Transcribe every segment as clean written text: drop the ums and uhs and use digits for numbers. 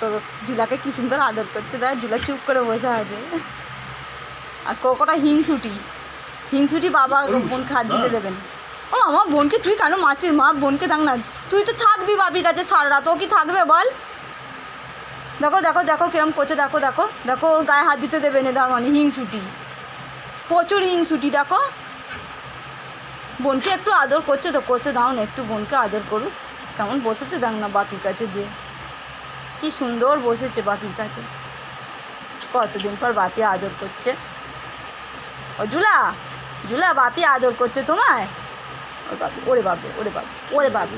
কত জুলাকে কি সুন্দর আদর করছে, দেখ জুলা চুপ করে বসে আছে। আর কটা হিংসুটি বাবা বোন খাদ দিতে দেবেন। ও আমার বোনকে তুই কেন মারছিস? মা বোনকে দেখ না, তুই তো থাকবি বাবির কাছে সারা রাত, ও কি থাকবে বল? দেখো দেখো দেখো কিরম করছে, দেখো দেখো দেখো, ওর গায়ে হাত দিতে দেবে না, তার মানে হিংসুটি, প্রচুর হিংসুটি। দেখো বোনকে একটু আদর করছে তো, করতে দাও না একটু, বোনকে আদর করুক। কেমন বসেছে দেখ না বাপির কাছে, যে কি সুন্দর বসেছে বাপির কাছে, কতদিন পর বাপি আদর করছে। ও জুলা, জুলা বাপি আদর করছে তোমায়। ওরে বাপি, ওরে বাপরে, ওরে বাপরে, ওরে বাপরে,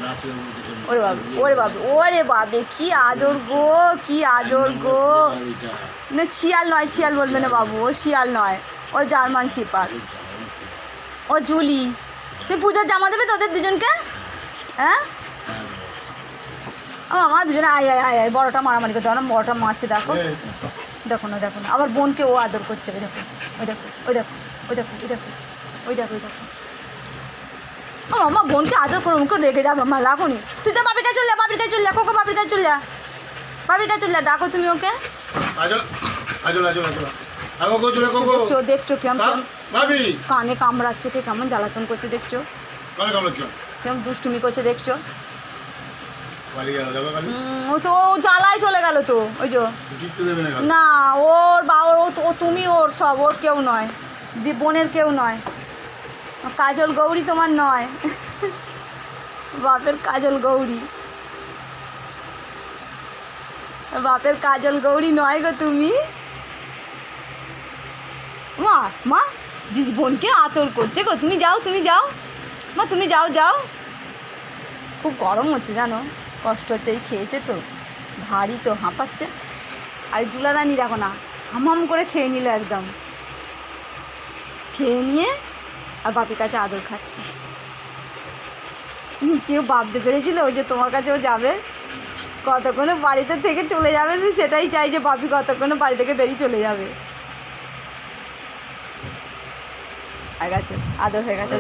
ওরে বাপরে, ওরে বাপরে, ওরে বাপরে, কি আদর গো, কি আদর গো। না শিয়াল নয়, শিয়াল বলবে না বাবু, ও শিয়াল নয়, ও জার্মান শিপার, ও জুলি। তুই পূজার জামা দেবে তোদের দুজনকে? হ্যাঁ আমার দুজনে আয় আয় আয় আয়, বড়টা মারামারি করতে হবে না, বড়টা মারছে। দেখো দেখো না, দেখো না, আবার বোনকে ও আদর করছে। ওই দেখো, ওই দেখো, ওই দেখো, ওই দেখো, ওই দেখো, ওই দেখো, ওই দেখো। আমার বোনকে আদর করে মুখে রেগে যাবে, আমার লাগুনি। তুই তো বাবির কাছে চলে যা, বাবির কাছে চলে যা, কোকো বাবির কাছে চলে যা, বাবির কাছে চলে যা, ডাকো তুমি ওকে। দেখছো দেখছো কেমন কানে কামড়াচ্ছে, কে কেমন জ্বালাতন করছে দেখছো, কেমন দুষ্টুমি করছে দেখছো। ও তো জ্বালায় চলে গেল তো, ওই যে না ওর বাবার, ও তুমি ওর সব, ওর কেউ নয়, বোনের কেউ নয়। কাজল গৌরী তোমার নয়, বাপের কাজল গৌরী, বাপের কাজল গৌরী নয় গো তুমি। মা মা দিদি বোনকে আদর করছে গো, তুমি যাও, তুমি যাও মা, তুমি যাও যাও। খুব গরম হচ্ছে জানো, কষ্ট হচ্ছে, এই খেয়েছে তো ভারী তো, হাঁপাচ্ছে। আর জুলা রানী দেখো না, হামাম করে খেয়ে নিল একদম, খেয়ে নিয়ে আর বাপির কাছে আদর খাচ্ছে। কেউ ভাবতে পেরেছিল ওই যে তোমার কাছে ও যাবে, কতক্ষণে বাড়িতে থেকে চলে যাবে, তুমি সেটাই চাই যে বাপি কতক্ষণে বাড়ি থেকে বেরিয়ে চলে যাবে। হয়ে গেছে আদর, হয়ে গেছে,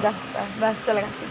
ব্যাস চলে গেছে।